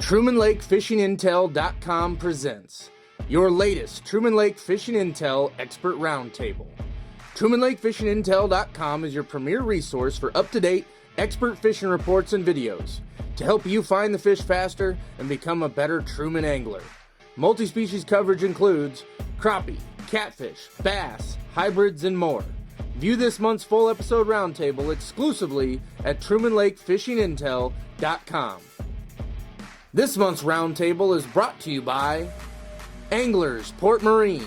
Truman Lake Fishing Intel.com presents your latest Truman Lake Fishing Intel Expert Roundtable. Truman Lake Fishing Intel.com is your premier resource for up-to-date expert fishing reports and videos to help you find the fish faster and become a better Truman angler. Multi-species coverage includes crappie, catfish, bass, hybrids, and more. View this month's full episode roundtable exclusively at TrumanLakeFishingIntel.com. This month's roundtable is brought to you by Anglers Port Marine.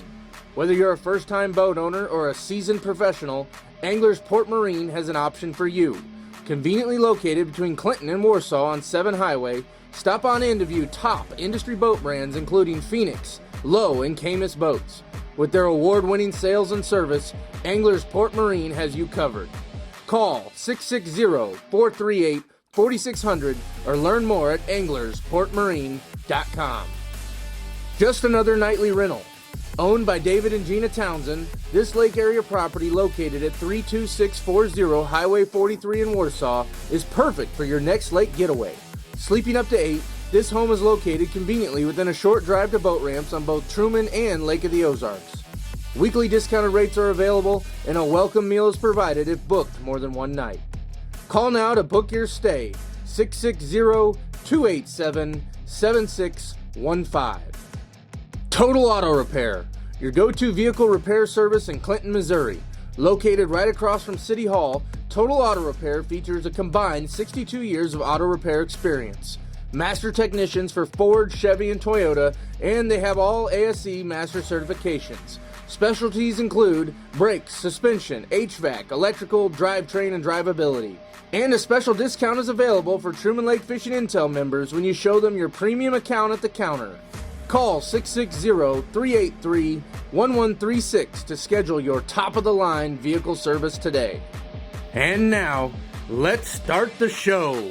Whether you're a first-time boat owner or a seasoned professional, Anglers Port Marine has an option for you. Conveniently located between Clinton and Warsaw on 7 Highway, stop on in to view top industry boat brands including Phoenix, Lowe, and Camus boats. With their award-winning sales and service, Anglers Port Marine has you covered. Call 660-438-4600 or learn more at anglersportmarine.com. Just another nightly rental. Owned by David and Gina Townsend, this lake area property located at 32640 Highway 43 in Warsaw is perfect for your next lake getaway. Sleeping up to 8, this home is located conveniently within a short drive to boat ramps on both Truman and Lake of the Ozarks. Weekly discounted rates are available and a welcome meal is provided if booked more than one night. Call now to book your stay, 660-287-7615. Total Auto Repair, your go-to vehicle repair service in Clinton, Missouri. Located right across from City Hall, Total Auto Repair features a combined 62 years of auto repair experience. Master technicians for Ford, Chevy, and Toyota, and they have all ASE master certifications. Specialties include brakes, suspension, HVAC, electrical, drivetrain, and drivability. And a special discount is available for Truman Lake Fishing Intel members when you show them your premium account at the counter. Call 660-383-1136 to schedule your top-of-the-line vehicle service today. And now, let's start the show.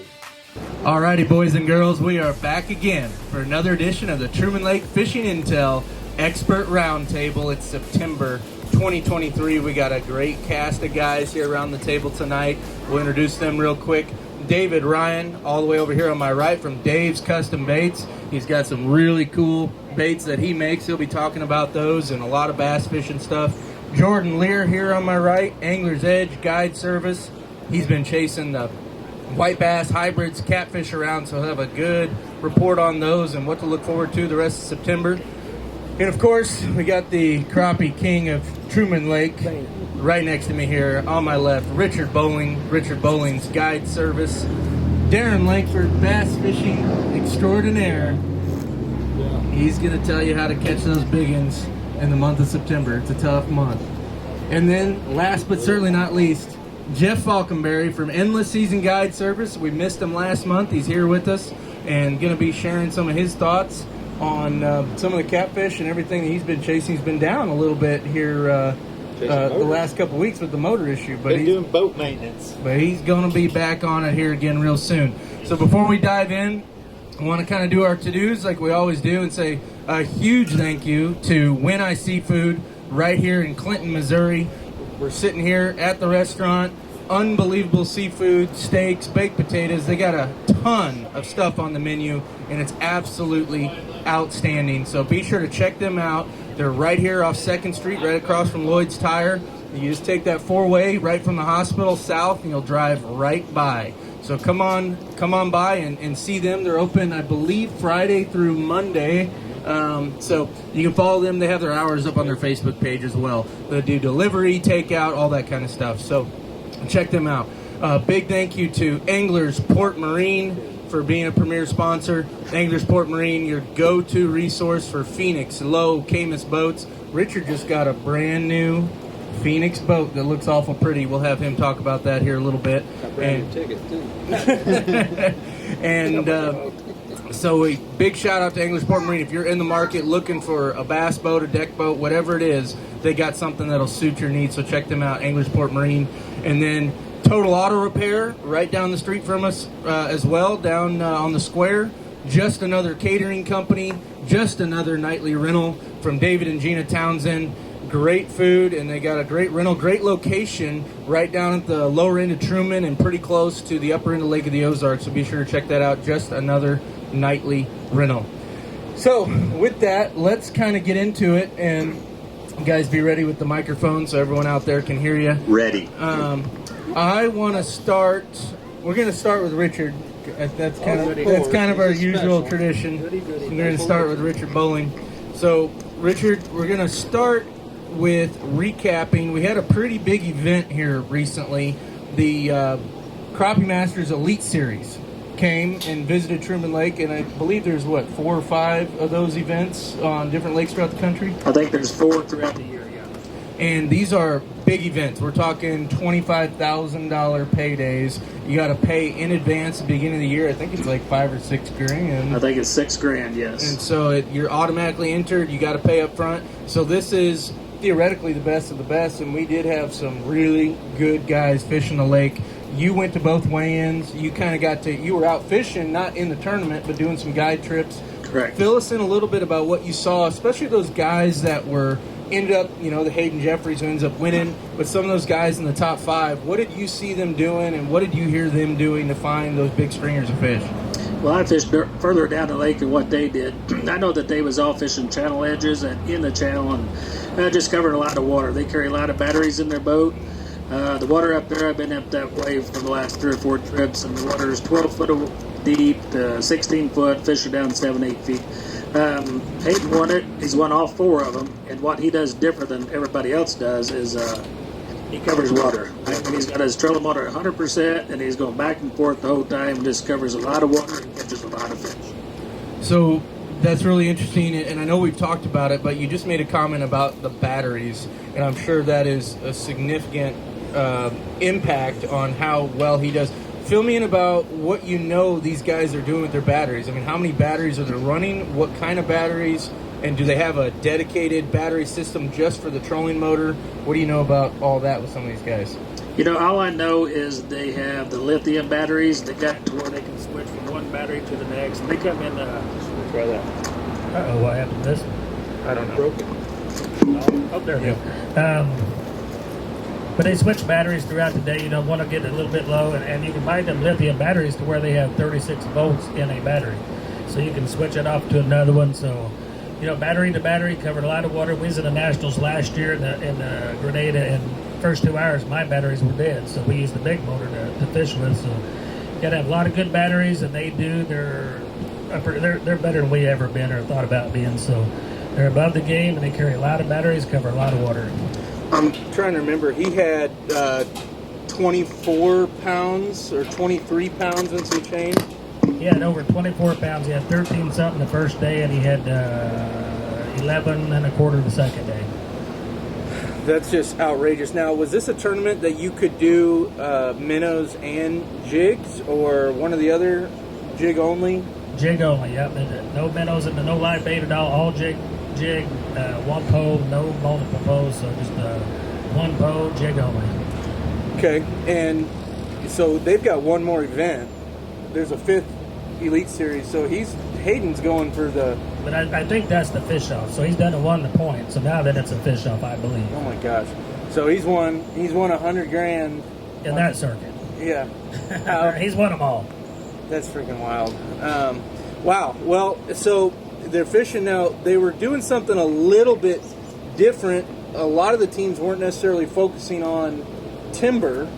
Alrighty, boys and girls, we are back again for another edition of the Truman Lake Fishing Intel Expert Roundtable. It's September 2023. We got a great cast of guys here around the table tonight. We'll introduce them real quick. David Ryan, all the way over here on my right from Dave's Custom Baits. He's got some really cool baits that he makes. He'll be talking about those and a lot of bass fishing stuff. Jordan Leer here on my right, Angler's Edge Guide Service. He's been chasing the white bass, hybrids, catfish around, so he'll have a good report on those and what to look forward to the rest of September. And of course, we got the crappie king of Truman Lake right next to me here on my left, Richard Bowling's Guide Service. Darin Lankford, bass fishing extraordinaire. He's going to tell you how to catch those big ones in the month of September. It's a tough month. And then, last but certainly not least, Jeff Faulkenberry from Endless Season Guide Service. We missed him last month. He's here with us and going to be sharing some of his thoughts on some of the catfish and everything that he's been chasing. He's been down a little bit here the last couple weeks with the motor issue. But he's doing boat maintenance. But he's going to be back on it here again real soon. So before we dive in, I want to kind of do our to-dos like we always do and say a huge thank you to When I Seafood right here in Clinton, Missouri. We're sitting here at the restaurant. Unbelievable seafood, steaks, baked potatoes. They got a ton of stuff on the menu, and it's absolutely outstanding. So be sure to check them out. They're right here off 2nd Street, right across from Lloyd's Tire. You just take that 4-way right from the hospital south, and you'll drive right by. So come on by and see them. They're open, I believe, Friday through Monday. So you can follow them. They have their hours up on their Facebook page as well. They do delivery, takeout, all that kind of stuff. So check them out. Big thank you to Anglers Port Marine for being a premier sponsor. Anglers Port Marine, your go-to resource for Phoenix, Lowe, Camus boats. Richard just got a brand new Phoenix boat that looks awful pretty. We'll have him talk about that here a little bit. Brand new ticket too. And so a big shout out to Anglers Port Marine. If you're in the market looking for a bass boat, a deck boat, whatever it is, they got something that'll suit your needs. So check them out, Anglers Port Marine. And then Total Auto Repair right down the street from us as well, down on the square. Just another catering company, just another nightly rental from David and Gina Townsend. Great food, and they got a great rental, great location right down at the lower end of Truman and pretty close to the upper end of Lake of the Ozarks. So be sure to check that out. Just another nightly rental. So with that, let's kind of get into it, and you guys be ready with the microphone so everyone out there can hear you. Ready. I want to start. We're going to start with Richard. That's kind of our usual tradition. We're going to start with Richard Bowling. So, Richard, we're going to start with recapping. We had a pretty big event here recently. The Crappie Masters Elite Series came and visited Truman Lake, and I believe there's, 4 or 5 of those events on different lakes throughout the country? I think there's 4 throughout the year, yeah. And these are big events. We're talking $25,000 paydays. You got to pay in advance at the beginning of the year. I think it's like $5 or $6 grand. I think it's $6,000, yes. And so you're automatically entered. You got to pay up front. So this is theoretically the best of the best, and we did have some really good guys fishing the lake. You went to both weigh-ins. You kind of you were out fishing, not in the tournament, but doing some guide trips. Correct. Fill us in a little bit about what you saw, especially those guys that ended up, the Hayden Jeffries who ends up winning, but some of those guys in the top 5, what did you see them doing, and what did you hear them doing to find those big stringers of fish? Well, I fished further down the lake than what they did. I know that they was all fishing channel edges and in the channel, and just covered a lot of water. They carry a lot of batteries in their boat. The water up there, I've been up that way for the last 3 or 4 trips, and the water is 12 foot deep, 16 foot, fish are down 7, 8 feet. Hayden won it. He's won all 4 of them, and what he does different than everybody else does is he covers water. He's got his trolling motor at 100%, and he's going back and forth the whole time, just covers a lot of water and catches a lot of fish. So that's really interesting, and I know we've talked about it, but you just made a comment about the batteries, and I'm sure that is a significant impact on how well he does. Fill me in about what these guys are doing with their batteries. I mean, how many batteries are they running? What kind of batteries? And do they have a dedicated battery system just for the trolling motor? What do you know about all that with some of these guys? All I know is they have the lithium batteries. They got to where they can switch from one battery to the next. They come in. Try that. Uh-oh, what happened to this one? I don't know. Broken. Oh, there we go. But they switch batteries throughout the day. You don't want to get a little bit low, and you can buy them lithium batteries to where they have 36 volts in a battery. So you can switch it off to another one. So, battery to battery, covered a lot of water. We was in the Nationals last year in the Grenada, and first 2 hours my batteries were dead. So we used the big motor to fish with. So you got to have a lot of good batteries, and they're better than we ever been or thought about being. So they're above the game, and they carry a lot of batteries, cover a lot of water. I'm trying to remember. He had 24 pounds or 23 pounds and some change. He had over 24 pounds. He had 13 something the first day, and he had 11 and a quarter the second day. That's just outrageous. Now, was this a tournament that you could do minnows and jigs, or one or the other, jig only? Jig only, yep. No minnows and no live bait at all jig, one pole, no multiple poles, so just one pole, jig only. Okay, and so they've got one more event. There's a 5th Elite Series, so Hayden's going for the... But I think that's the fish-off, so he's done won the point, so now that it's a fish-off, I believe. Oh my gosh. So he's won $100 grand. In that circuit. Yeah. He's won them all. That's freaking wild. Wow. Well, so they're fishing now. They were doing something a little bit different. A lot of the teams weren't necessarily focusing on timber.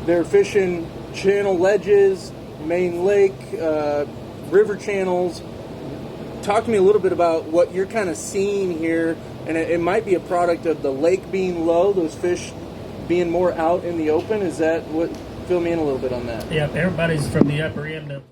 They're fishing channel ledges, main lake, river channels. Talk to me a little bit about what you're kind of seeing here. And it might be a product of the lake being low, those fish being more out in the open. Is that what... Fill me in a little bit on that. Yep, everybody's from the upper end of